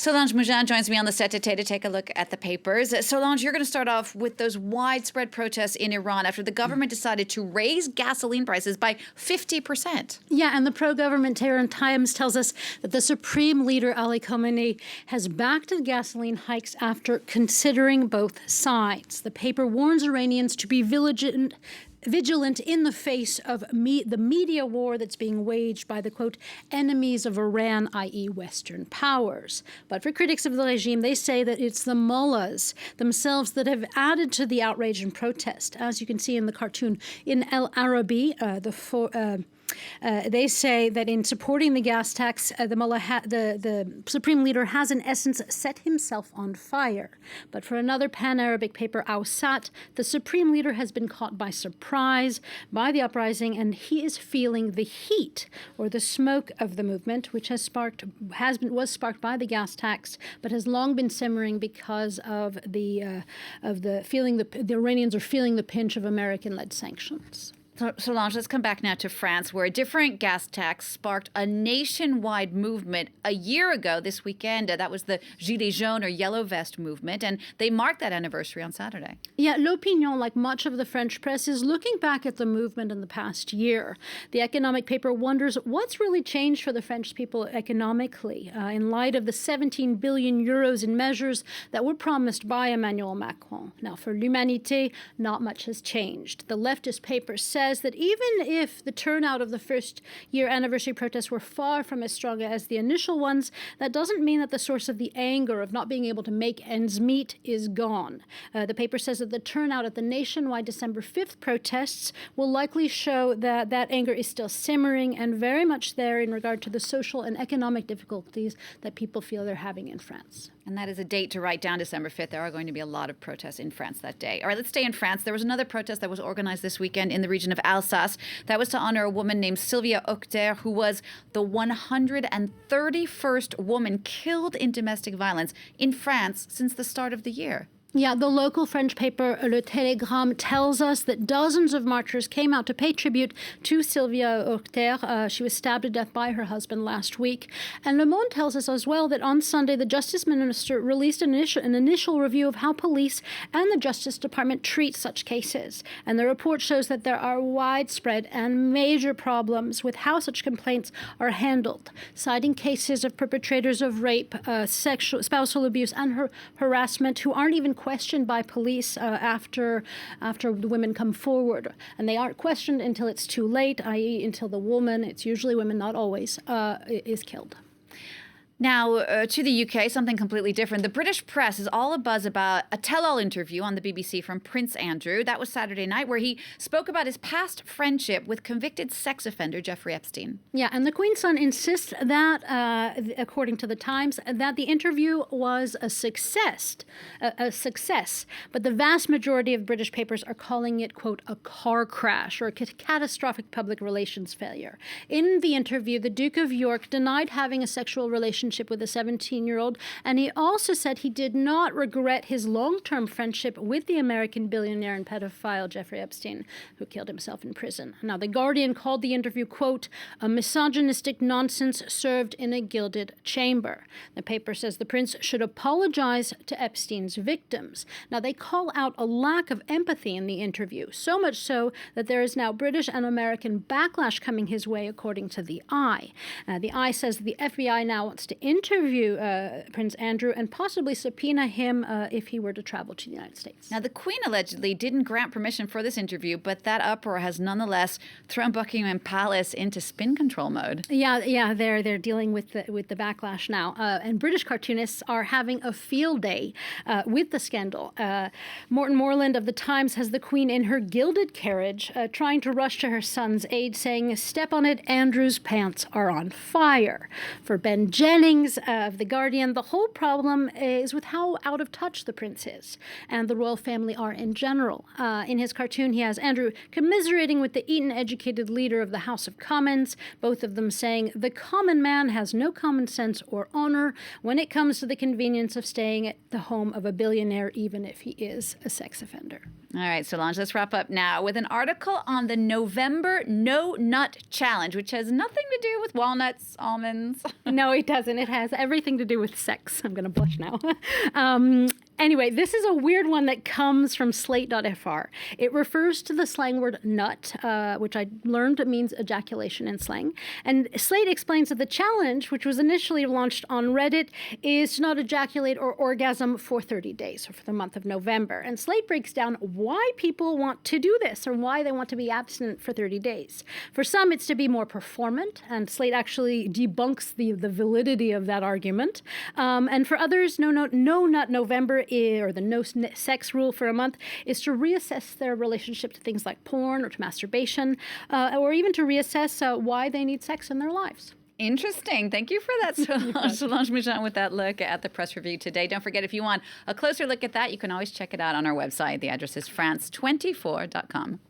Solange Mougin joins me on the set today to take a look at the papers. Solange, you're going to start off with those widespread protests in Iran after the government decided to raise gasoline prices by 50%. Yeah, and the pro-government Tehran Times tells us that the Supreme Leader Ali Khamenei has backed the gasoline hikes after considering both sides. The paper warns Iranians to be vigilant in the face of the media war that's being waged by the, quote, enemies of Iran, i.e. Western powers. But for critics of the regime, they say that it's the mullahs themselves that have added to the outrage and protest. As you can see in the cartoon, in El Arabi, they say that in supporting the gas tax, the Supreme Leader has, in essence, set himself on fire. But for another pan-Arabic paper, Awsat, the Supreme Leader has been caught by surprise by the uprising, and he is feeling the heat or the smoke of the movement, which was sparked by the gas tax, but has long been simmering because of the Iranians are feeling the pinch of American-led sanctions. Solange, let's come back now to France, where a different gas tax sparked a nationwide movement a year ago this weekend. That was the Gilets jaunes, or Yellow Vest movement, and they marked that anniversary on Saturday. Yeah, L'Opinion, like much of the French press, is looking back at the movement in the past year. The economic paper wonders what's really changed for the French people economically in light of the 17 billion euros in measures that were promised by Emmanuel Macron. Now, for L'Humanité, not much has changed. The leftist paper says that even if the turnout of the first-year anniversary protests were far from as strong as the initial ones, that doesn't mean that the source of the anger of not being able to make ends meet is gone. The paper says that the turnout at the nationwide December 5th protests will likely show that that anger is still simmering and very much there in regard to the social and economic difficulties that people feel they're having in France. And that is a date to write down, December 5th. There are going to be a lot of protests in France that day. All right, let's stay in France. There was another protest that was organized this weekend in the region of Alsace. That was to honor a woman named Sylvia Octer, who was the 131st woman killed in domestic violence in France since the start of the year. Yeah, the local French paper Le Télégramme tells us that dozens of marchers came out to pay tribute to Sylvia Octer. She was stabbed to death by her husband last week. And Le Monde tells us as well that on Sunday, the Justice Minister released an initial review of how police and the Justice Department treat such cases. And the report shows that there are widespread and major problems with how such complaints are handled, citing cases of perpetrators of rape, spousal abuse, and harassment who aren't even questioned by police after the women come forward. And they aren't questioned until it's too late, i.e. until the woman, it's usually women, not always, is killed. Now, to the UK, something completely different. The British press is all abuzz about a tell-all interview on the BBC from Prince Andrew. That was Saturday night, where he spoke about his past friendship with convicted sex offender Jeffrey Epstein. Yeah, and the Queen's Son insists that, according to the Times, that the interview was a success. But the vast majority of British papers are calling it, quote, a car crash or a catastrophic public relations failure. In the interview, the Duke of York denied having a sexual relationship with a 17-year-old, and he also said he did not regret his long-term friendship with the American billionaire and pedophile Jeffrey Epstein, who killed himself in prison. Now, The Guardian called the interview, quote, a misogynistic nonsense served in a gilded chamber. The paper says the prince should apologize to Epstein's victims. Now, they call out a lack of empathy in the interview, so much so that there is now British and American backlash coming his way, according to The Eye. The Eye says the FBI now wants to interview Prince Andrew and possibly subpoena him if he were to travel to the United States. Now, the Queen allegedly didn't grant permission for this interview, but that uproar has nonetheless thrown Buckingham Palace into spin control mode. Yeah, they're dealing with the backlash now, and British cartoonists are having a field day with the scandal. Morton Moreland of the Times has the Queen in her gilded carriage, trying to rush to her son's aid, saying, "Step on it, Andrew's pants are on fire." For Ben Jennings of The Guardian, the whole problem is with how out of touch the prince is, and the royal family are in general. In his cartoon, he has Andrew commiserating with the Eton-educated leader of the House of Commons, both of them saying, the common man has no common sense or honor when it comes to the convenience of staying at the home of a billionaire, even if he is a sex offender. All right, Solange, let's wrap up now with an article on the November No Nut Challenge, which has nothing to do with walnuts, almonds. No, it doesn't. It has everything to do with sex. I'm going to blush now. Anyway, this is a weird one that comes from slate.fr. It refers to the slang word nut, which I learned means ejaculation in slang. And Slate explains that the challenge, which was initially launched on Reddit, is to not ejaculate or orgasm for 30 days, or for the month of November. And Slate breaks down why people want to do this, or why they want to be abstinent for 30 days. For some, it's to be more performant, and Slate actually debunks the validity of that argument. And for others, No Nut November, or the no sex rule for a month, is to reassess their relationship to things like porn or to masturbation, or even to reassess why they need sex in their lives. Interesting. Thank you for that, Solange Moujon, with that look at the press review today. Don't forget, if you want a closer look at that, you can always check it out on our website. The address is france24.com.